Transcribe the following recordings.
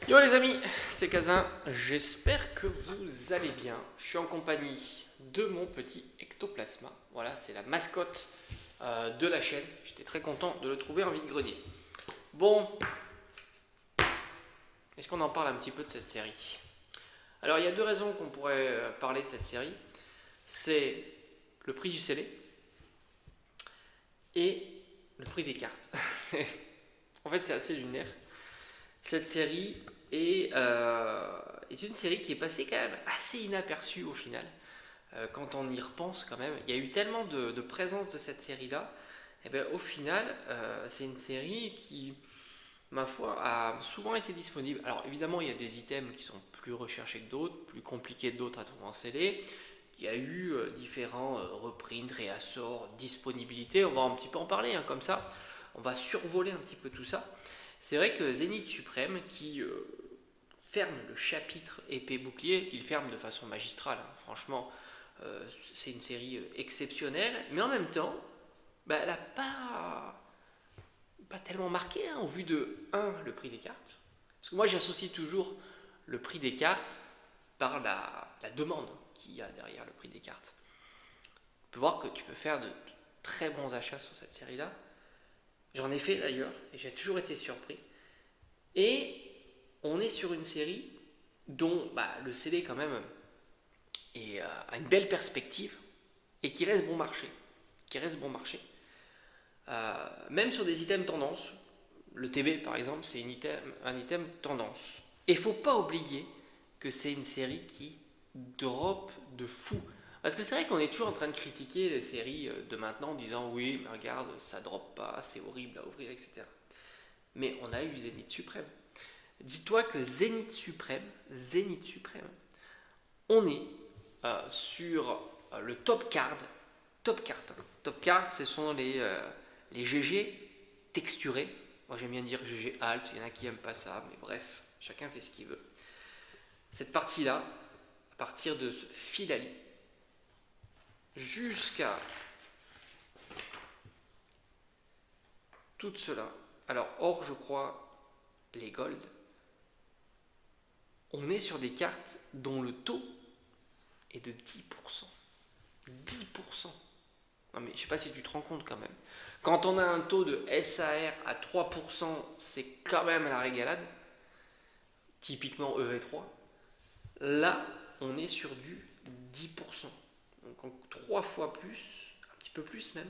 Yo les amis, c'est Kazin, j'espère que vous allez bien. Je suis en compagnie de mon petit ectoplasma. Voilà, c'est la mascotte de la chaîne. J'étais très content de le trouver en vide-grenier. Bon, est-ce qu'on en parle un petit peu de cette série? Alors il y a deux raisons qu'on pourrait parler de cette série. C'est le prix du scellé et le prix des cartes. En fait c'est assez lunaire. Cette série est une série qui est passée quand même assez inaperçue au final. Quand on y repense quand même, il y a eu tellement de présence de cette série-là. Et bien, au final, c'est une série qui, ma foi, a souvent été disponible. Alors évidemment, il y a des items qui sont plus recherchés que d'autres, plus compliqués que d'autres à trouver en scellé. Il y a eu différents reprints, réassorts, disponibilités. On va un petit peu en parler, hein, comme ça. On va survoler un petit peu tout ça. C'est vrai que Zénith Suprême, qui ferme le chapitre épée bouclier, il ferme de façon magistrale, hein. Franchement, c'est une série exceptionnelle, mais en même temps, bah, elle n'a pas tellement marqué, hein, au vu de le prix des cartes. Parce que moi j'associe toujours le prix des cartes par la demande qu'il y a derrière le prix des cartes. Tu peux voir que tu peux faire de très bons achats sur cette série-là. J'en ai fait d'ailleurs, et j'ai toujours été surpris. Et on est sur une série dont le CD quand même a une belle perspective et qui reste bon marché. Qui reste bon marché. Même sur des items tendance, le TB par exemple, c'est un item tendance. Et il ne faut pas oublier que c'est une série qui drop de fou. Parce que c'est vrai qu'on est toujours en train de critiquer les séries de maintenant en disant oui, mais regarde, ça drop pas, c'est horrible à ouvrir, etc. Mais on a eu Zénith Suprême. Dis-toi que Zénith Suprême, on est sur le top card. Top card. Top card, ce sont les GG texturés. Moi j'aime bien dire GG alt, il y en a qui n'aiment pas ça, mais bref, chacun fait ce qu'il veut. Cette partie-là, à partir de ce Filali, jusqu'à tout cela, alors or je crois les gold, on est sur des cartes dont le taux est de 10%. 10%. Non mais je sais pas si tu te rends compte quand même. Quand on a un taux de SAR à 3%, c'est quand même la régalade. Typiquement EV3. Là, on est sur du 10%. Donc 3 fois plus, un petit peu plus même,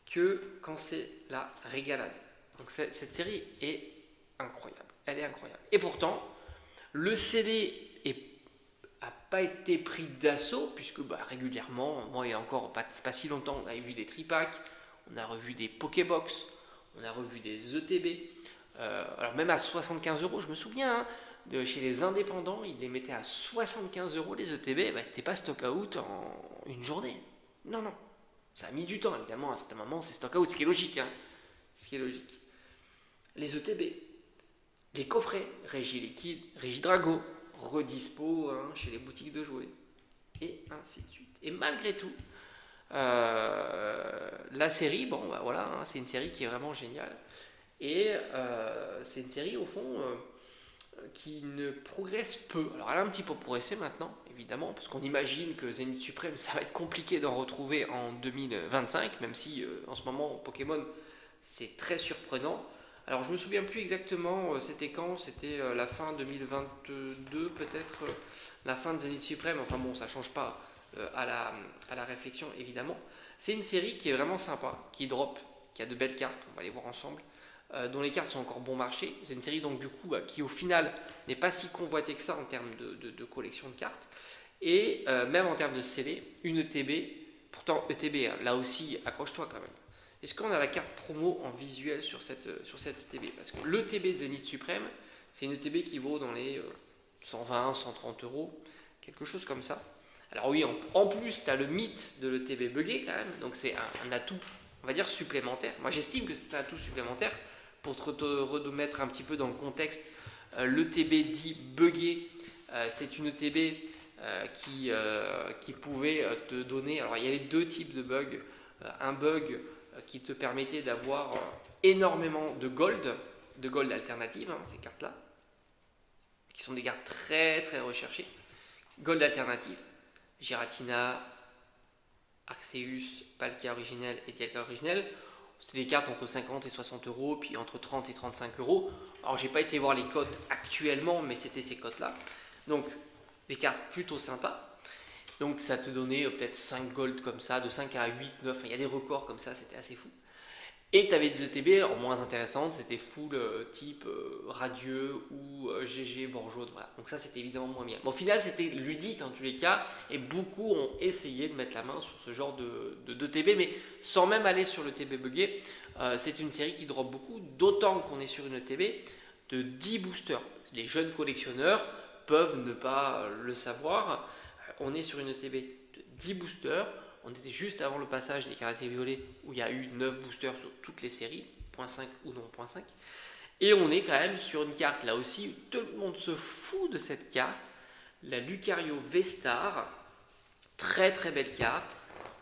que quand c'est la régalade. Donc cette série est incroyable. Elle est incroyable. Et pourtant, le CD n'a pas été pris d'assaut, puisque régulièrement, moi il y a encore pas si longtemps, on a vu des tripacks, on a revu des Pokébox, on a revu des ETB. Alors même à 75 euros, je me souviens, hein, chez les indépendants, ils les mettaient à 75 euros les ETB, c'était pas stock out en une journée. Non, non. Ça a mis du temps, évidemment, à cet moment, c'est stock out, ce qui est logique. Hein. Ce qui est logique. Les ETB, les coffrets, Régie Liquide, Régie Drago, redispo chez les boutiques de jouets, et ainsi de suite. Et malgré tout, la série, voilà, hein, c'est une série qui est vraiment géniale. Et c'est une série, au fond, qui ne progresse peu. Alors elle a un petit peu progressé maintenant, évidemment, parce qu'on imagine que Zénith Suprême, ça va être compliqué d'en retrouver en 2025, même si en ce moment, Pokémon, c'est très surprenant. Alors je me souviens plus exactement, c'était quand, c'était la fin 2022 peut-être, la fin de Zénith Suprême, enfin bon, ça change pas à la réflexion évidemment. C'est une série qui est vraiment sympa, qui drop, qui a de belles cartes, on va les voir ensemble, dont les cartes sont encore bon marché. C'est une série donc du coup qui au final n'est pas si convoitée que ça en termes de collection de cartes. Et même en termes de scellé, une ETB, pourtant ETB, hein, là aussi accroche-toi quand même. Est-ce qu'on a la carte promo en visuel sur cette ETB? Parce que l'ETB Zénith Suprême, c'est une ETB qui vaut dans les 120, 130 euros, quelque chose comme ça. Alors oui, en plus, tu as le mythe de l'ETB buggé quand même, donc c'est un atout, on va dire, supplémentaire. Moi, j'estime que c'est un atout supplémentaire pour te remettre un petit peu dans le contexte. L'ETB dit buggé, c'est une ETB qui pouvait te donner... Alors, il y avait deux types de bugs. Un bug qui te permettait d'avoir énormément de gold alternative, hein, ces cartes-là. qui sont des cartes très très recherchées. Gold alternative, Giratina, Arceus, Palkia originel et Dialga originel. C'est des cartes entre 50 et 60 euros, puis entre 30 et 35 euros. Alors j'ai pas été voir les cotes actuellement, mais c'était ces cotes-là. Donc des cartes plutôt sympas. Donc ça te donnait peut-être 5 gold comme ça, de 5 à 8, 9, il y a des records comme ça, c'était assez fou. Et tu avais des ETB en moins intéressantes, c'était full type radieux ou GG bord jaune. Voilà. Donc ça c'était évidemment moins bien. Bon, au final c'était ludique en tous les cas et beaucoup ont essayé de mettre la main sur ce genre de TB, mais sans même aller sur le TB buggé. C'est une série qui drop beaucoup, d'autant qu'on est sur une TB de 10 boosters. Les jeunes collectionneurs peuvent ne pas le savoir. On est sur une TB de 10 boosters. On était juste avant le passage des karatés violets où il y a eu 9 boosters sur toutes les séries, 0.5 ou non 0.5. Et on est quand même sur une carte là aussi, tout le monde se fout de cette carte, la Lucario V-Star, très très belle carte,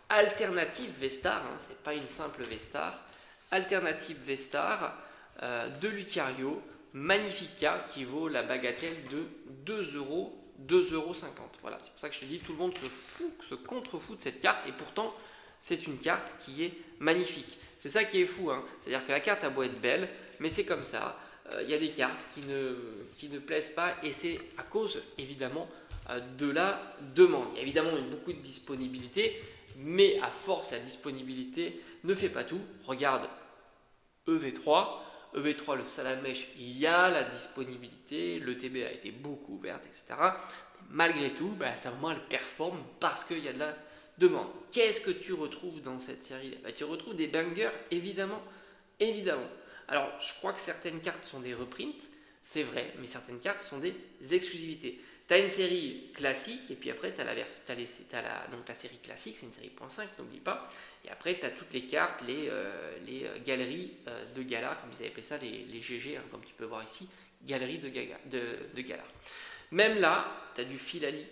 alternative V-Star, hein, c'est pas une simple V-Star, alternative V-Star de Lucario, magnifique carte qui vaut la bagatelle de 2 euros. 2,50 €. Voilà, c'est pour ça que je te dis, tout le monde se contrefout de cette carte et pourtant c'est une carte qui est magnifique. C'est ça qui est fou, hein. C'est-à-dire que la carte a beau être belle, mais c'est comme ça. Il y a des cartes qui ne plaisent pas et c'est à cause évidemment de la demande. Il y a évidemment beaucoup de disponibilité, mais à force la disponibilité ne fait pas tout. Regarde EV3. EV3, le Salamèche, il y a la disponibilité, le TB a été beaucoup ouverte, etc. Malgré tout, à ce moment, elle performe parce qu'il y a de la demande. Qu'est-ce que tu retrouves dans cette série-là? Tu retrouves des bangers, évidemment. Alors, je crois que certaines cartes sont des reprints, c'est vrai, mais certaines cartes sont des exclusivités. Tu as une série classique, et puis après, tu as donc la série classique, c'est une série .5, n'oublie pas. Et après, tu as toutes les cartes, les galeries de Galar, comme ils avaient appelé ça, les GG, hein, comme tu peux voir ici, galeries de Galar. Même là, tu as du Filali,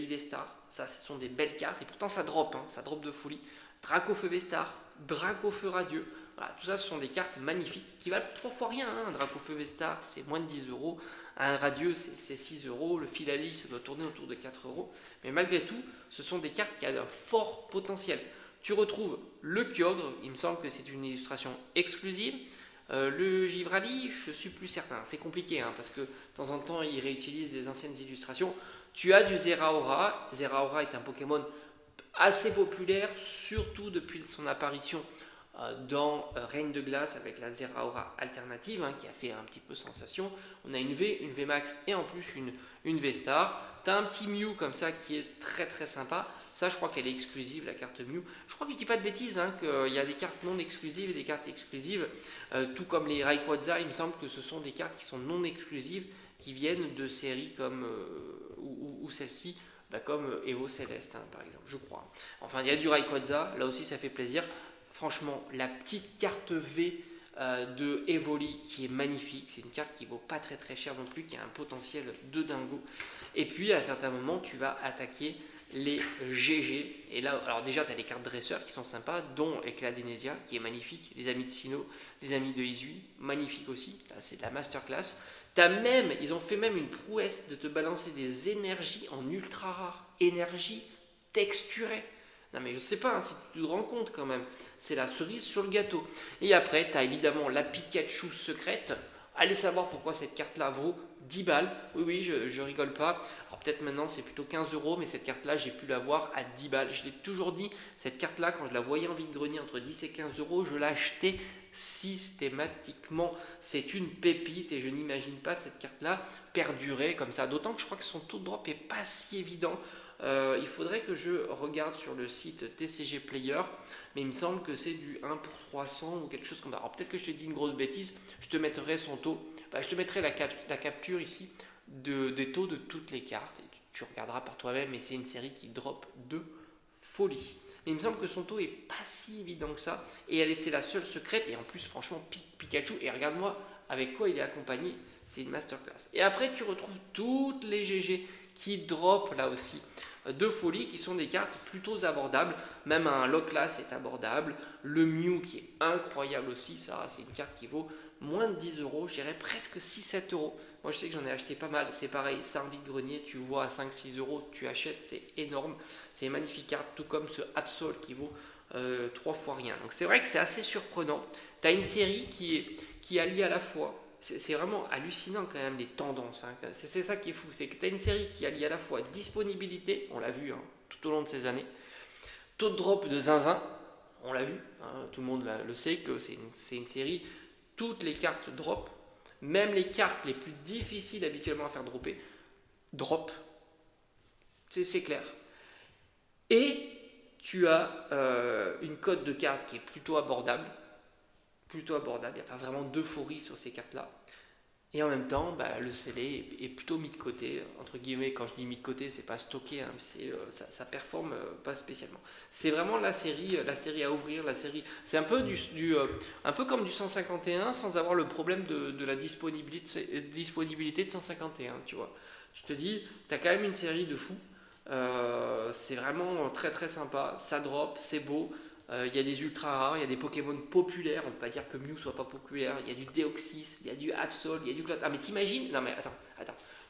V-Star, ça, ce sont des belles cartes, et pourtant ça drop de folie. Dracofeu V-Star, Dracofeu Radieux, voilà, tout ça, ce sont des cartes magnifiques qui valent 3 fois rien. Un Dracofeu V-Star, c'est moins de 10 €. Un Radieux, c'est 6 €. Le Filali, ça doit tourner autour de 4 €. Mais malgré tout, ce sont des cartes qui ont un fort potentiel. Tu retrouves le Kyogre, il me semble que c'est une illustration exclusive. Le Givrali, je suis plus certain. C'est compliqué parce que de temps en temps, il réutilise des anciennes illustrations. Tu as du Zeraora. Zeraora est un Pokémon assez populaire, surtout depuis son apparition dans Règne de Glace avec la Zeraora alternative qui a fait un petit peu sensation. On a une V Max et en plus une V Star. Tu as un petit Mew comme ça qui est très très sympa. Ça, je crois qu'elle est exclusive, la carte Mew. Je crois que je dis pas de bêtises, qu'il y a des cartes non exclusives et des cartes exclusives. Tout comme les Rayquaza, il me semble que ce sont des cartes qui sont non exclusives, qui viennent de séries comme ou celle-ci, comme Evo Céleste, par exemple, je crois. Enfin, il y a du Rayquaza, là aussi ça fait plaisir. Franchement, la petite carte V de Evoli qui est magnifique, c'est une carte qui vaut pas très très cher non plus, qui a un potentiel de dingo. Et puis à certains moments, tu vas attaquer les GG. Et là, alors déjà, tu as les cartes dresseurs qui sont sympas, dont Éclat d'Enesia qui est magnifique, les amis de Sinnoh, les amis de Izui, magnifique aussi. Là, c'est de la masterclass. Ils ont fait même une prouesse de te balancer des énergies en ultra rare, énergie texturée. Non mais je sais pas si tu te rends compte quand même, c'est la cerise sur le gâteau. Et après, tu as évidemment la Pikachu secrète. Allez savoir pourquoi cette carte-là vaut 10 balles. Oui, je rigole pas. Alors peut-être maintenant c'est plutôt 15 €, mais cette carte-là, j'ai pu la voir à 10 balles. Je l'ai toujours dit, cette carte-là, quand je la voyais en vide-grenier entre 10 et 15 €, je l'achetais systématiquement. C'est une pépite et je n'imagine pas cette carte-là perdurer comme ça. D'autant que je crois que son taux de drop est pas si évident. Il faudrait que je regarde sur le site TCG Player, mais il me semble que c'est du 1 pour 300 ou quelque chose comme ça. Alors peut-être que je te dis une grosse bêtise, je te mettrai son taux, je te mettrai la capture ici des taux de toutes les cartes, et tu regarderas par toi-même, mais c'est une série qui drop de folie. Mais il me semble que son taux est pas si évident que ça, et c'est la seule secrète, et en plus franchement Pikachu, et regarde-moi avec quoi il est accompagné, c'est une masterclass. Et après tu retrouves toutes les GG qui drop là aussi de folie, qui sont des cartes plutôt abordables. Même un Loclas est abordable. Le Mew qui est incroyable aussi, ça c'est une carte qui vaut moins de 10 euros, je dirais presque 6-7 euros. Moi je sais que j'en ai acheté pas mal, c'est pareil, c'est un vide-grenier, tu vois à 5-6 euros, tu achètes, c'est énorme, c'est une magnifique carte, tout comme ce Absol qui vaut 3 fois rien. Donc c'est vrai que c'est assez surprenant. Tu as une série qui allie à la fois, c'est vraiment hallucinant quand même les tendances, hein. C'est ça qui est fou, c'est que tu as une série qui allie à la fois disponibilité, on l'a vu hein, tout au long de ces années, taux de drop de zinzin, on l'a vu, hein, tout le monde le sait que c'est une série, toutes les cartes drop, même les cartes les plus difficiles habituellement à faire dropper, drop, c'est clair. Et tu as une cote de cartes qui est plutôt abordable, il n'y a pas vraiment d'euphorie sur ces cartes-là. Et en même temps, bah, le scellé est plutôt mis de côté, entre guillemets. Quand je dis mis de côté, c'est pas stocké, hein, ça performe pas spécialement. C'est vraiment la série à ouvrir, la série. C'est un peu un peu comme du 151 sans avoir le problème de la disponibilité de 151, tu vois. Je te dis, tu as quand même une série de fous. C'est vraiment très très sympa. Ça drop, c'est beau. Il y a des ultra rares, il y a des Pokémon populaires, on ne peut pas dire que Mew soit pas populaire, il y a du Deoxys, il y a du Absol, il y a du Cloud. Ah mais t'imagines. Non mais attends.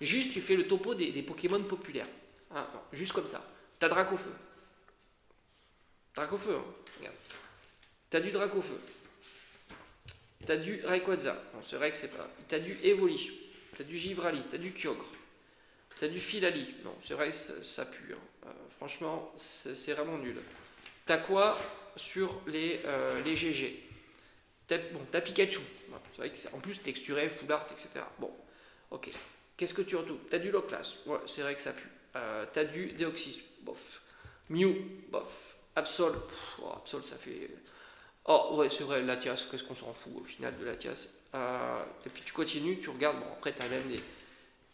Juste tu fais le topo des Pokémon populaires. Ah, non, juste comme ça. T'as Dracofeu. Dracofeu, hein. Regarde. T'as du Dracofeu. T'as du Rayquaza. Bon, c'est vrai que c'est pas. T'as du Evoli. T'as du Givrali. T'as du Kyogre. T'as du Filali. Non, c'est vrai que ça pue, hein. Franchement, c'est vraiment nul. T'as quoi sur les GG? T'as Pikachu. C'est vrai que en plus texturé, full art, etc. Bon, ok. Qu'est-ce que tu retrouves? T'as du Loclas. Ouais, c'est vrai que ça pue. T'as du Deoxys. Bof. Mew. Bof. Absol. Absol, ça fait. Oh, ouais, c'est vrai, Latias. Qu'est-ce qu'on s'en fout au final de Latias? Et puis tu continues, tu regardes. Bon, après, t'as même des.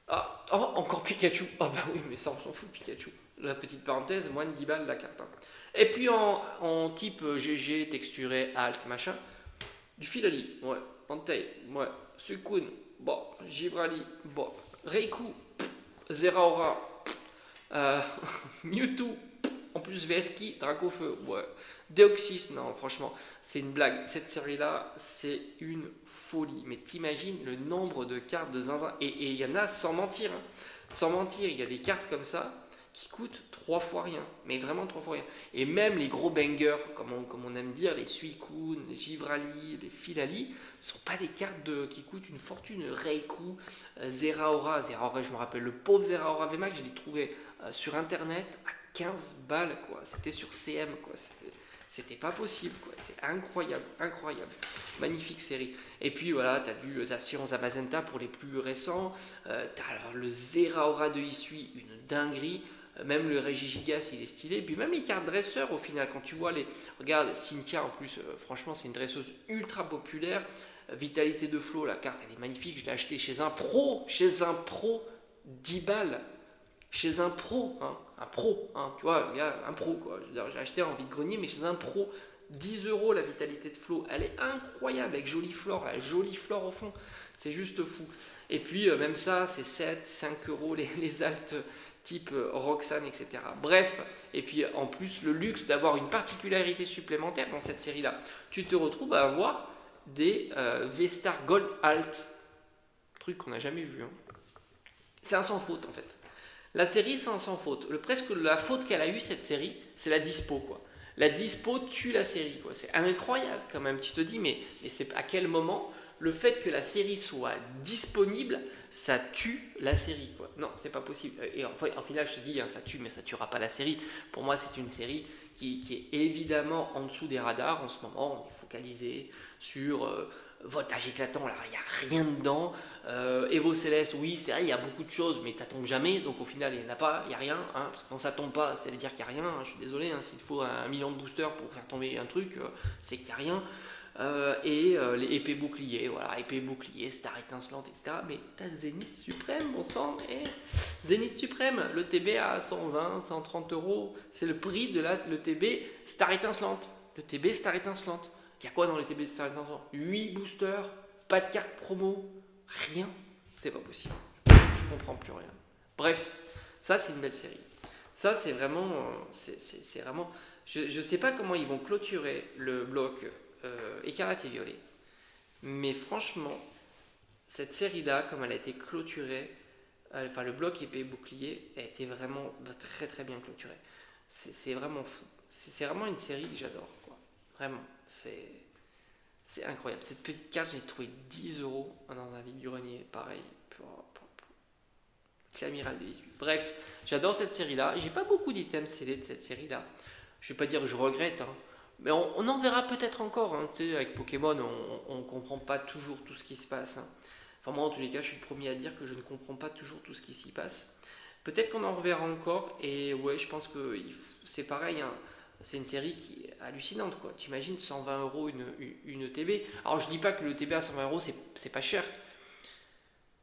Ah, oh, encore Pikachu. Ah, bah oui, mais ça, on s'en fout, Pikachu. La petite parenthèse, moins de 10 balles la carte, hein. Et puis en type GG, texturé, alt, machin, du Filali, ouais, Entei, ouais, Suicune, bon, Gibrali, bon, Reiku, Zeraora, Mewtwo, en plus Veski, Dracofeu, ouais, Deoxys, non, franchement, c'est une blague. Cette série-là, c'est une folie. Mais t'imagines le nombre de cartes de zinzin. Et il y en a sans mentir, hein. Sans mentir, il y a des cartes comme ça qui coûtent 3 fois rien, mais vraiment 3 fois rien. Et même les gros bangers, comme on aime dire, les Suicune, les Givrali, les Filali, ne sont pas des cartes qui coûtent une fortune. Reiku, Zeraora, je me rappelle, le pauvre Zeraora VMAX, je l'ai trouvé sur internet à 15 balles, quoi. C'était sur CM, quoi. C'était pas possible, quoi. C'est incroyable, incroyable. Magnifique série. Et puis voilà, tu as du Zacian Zamazenta pour les plus récents. Tu as alors le Zeraora de Isui, une dinguerie. Même le Regigigas, il est stylé. Puis même les cartes dresseurs, au final, quand tu vois les. Regarde, Cynthia, en plus, franchement, c'est une dresseuse ultra populaire. Vitalité de Flow, la carte, elle est magnifique. Je l'ai acheté chez un pro. 10 balles. Chez un pro, hein, tu vois, le gars, un pro, quoi. J'ai acheté en vide-grenier, mais chez un pro, 10 euros la vitalité de Flow. Elle est incroyable avec jolie flore, la jolie flore au fond. C'est juste fou. Et puis, même ça, c'est 7, 5 euros les altes type Roxane, etc. Bref, et puis en plus, le luxe d'avoir une particularité supplémentaire dans cette série-là. Tu te retrouves à avoir des V-Star Gold Alt. Truc qu'on n'a jamais vu, hein. C'est un sans faute, en fait. La série, c'est un sans faute. Presque la faute qu'elle a eue, cette série, c'est la dispo, quoi. La dispo tue la série, quoi. C'est incroyable, quand même. Tu te dis, mais c'est à quel moment le fait que la série soit disponible, ça tue la série, quoi. Non, c'est pas possible. Et en final, je te dis, hein, ça tue, mais ça tuera pas la série. Pour moi, c'est une série qui est évidemment en dessous des radars en ce moment. On est focalisé sur voltage éclatant, là, il n'y a rien dedans. Evo Céleste, oui, c'est vrai, il y a beaucoup de choses, mais ça tombe jamais, donc au final, il n'y en a pas, il n'y a rien, hein, parce que quand ça tombe pas, ça veut dire qu'il n'y a rien, hein, je suis désolé, hein, s'il faut 1 million de boosters pour faire tomber un truc, c'est qu'il n'y a rien. Les épées boucliers, voilà, épée bouclier, star étincelante, etc. Mais t'as Zénith Suprême, bon sang, Zénith Suprême, le TB à 120, 130 euros, c'est le prix de le TB star étincelante. Le TB star étincelante. Il y a quoi dans le TB star étincelante? 8 boosters, pas de carte promo, rien, c'est pas possible. Je comprends plus rien. Bref, ça c'est une belle série. Ça c'est vraiment, c'est vraiment. Je sais pas comment ils vont clôturer le bloc écarlate et violet. Mais franchement, cette série-là, comme elle a été clôturée, enfin le bloc épée bouclier a été vraiment très très bien clôturé. C'est vraiment fou. C'est vraiment une série que j'adore, quoi. Vraiment, c'est incroyable. Cette petite carte, j'ai trouvé 10 € dans un vide-grenier, pareil, pour l'amiral de 18. Bref, j'adore cette série-là. J'ai pas beaucoup d'items scellés de cette série-là. Je vais pas dire que je regrette, hein. Mais on en verra peut-être encore, hein. Tu sais, avec Pokémon, on comprend pas toujours tout ce qui se passe, hein. Enfin, moi, en tous les cas, je suis le premier à dire que je ne comprends pas toujours tout ce qui s'y passe. Peut-être qu'on en reverra encore, et ouais, je pense que c'est pareil, hein. C'est une série qui est hallucinante, quoi. Tu imagines 120 € une ETB. Alors, je dis pas que le ETB à 120 € c'est pas cher.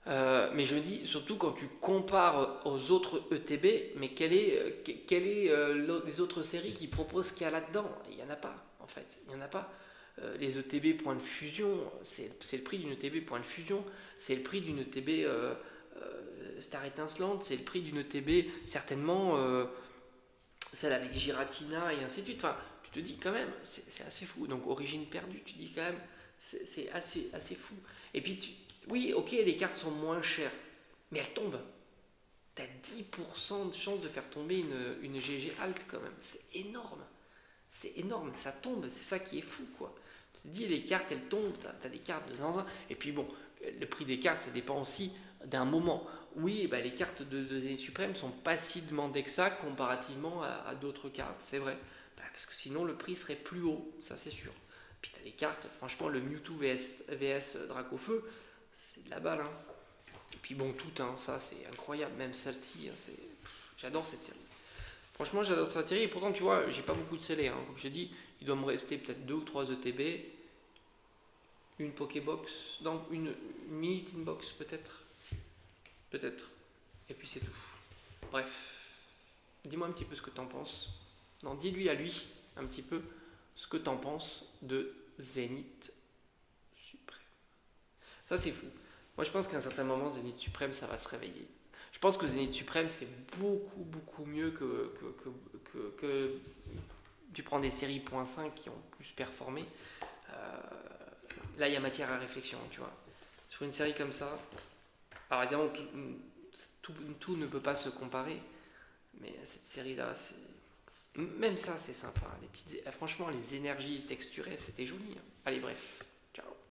Mais je dis surtout quand tu compares aux autres ETB, mais quelle est les autres séries qui proposent ce qu'il y a là-dedans? Il n'y en a pas, en fait. Il n'y en a pas. Les ETB point de fusion, c'est le prix d'une ETB point de fusion, c'est le prix d'une ETB Star étincelante, c'est le prix d'une ETB certainement celle avec Giratina et ainsi de suite. Enfin, tu te dis quand même, c'est assez fou. Donc origine perdue, tu dis quand même, c'est assez fou. Et puis, oui, ok, les cartes sont moins chères, mais elles tombent. T'as 10% de chance de faire tomber une GG alt quand même. C'est énorme. C'est énorme, ça tombe, c'est ça qui est fou, quoi. Tu te dis, les cartes, elles tombent, t'as des cartes de zinzin. Et puis bon, le prix des cartes, ça dépend aussi d'un moment. Oui, bah, les cartes de Zénith Suprême sont pas si demandées que ça comparativement à d'autres cartes, c'est vrai. Bah, parce que sinon, le prix serait plus haut, ça c'est sûr. Puis t'as des cartes, franchement, le Mewtwo VS Dracofeu, c'est de la balle, hein. Et puis bon, tout, hein, ça c'est incroyable, même celle-ci, hein, j'adore cette série. Franchement, j'adore cette série, et pourtant, tu vois, j'ai pas beaucoup de scellés, hein. Comme je dis, il doit me rester peut-être 2 ou 3 ETB, une Pokébox, non, une mini Tin Box peut-être. Peut-être. Et puis c'est tout. Bref, dis-moi un petit peu ce que t'en penses. Non, dis-lui à lui un petit peu ce que t'en penses de Zénith Suprême. Ça, c'est fou. Moi, je pense qu'à un certain moment, Zénith Suprême, ça va se réveiller. Je pense que Zénith Suprême, c'est beaucoup, beaucoup mieux que tu prends des séries .5 qui ont plus performé. Euh, Là, il y a matière à réflexion, tu vois. Sur une série comme ça, alors évidemment, tout ne peut pas se comparer, mais cette série-là, même ça, c'est sympa. Franchement, les énergies texturées, c'était joli, hein. Allez, bref.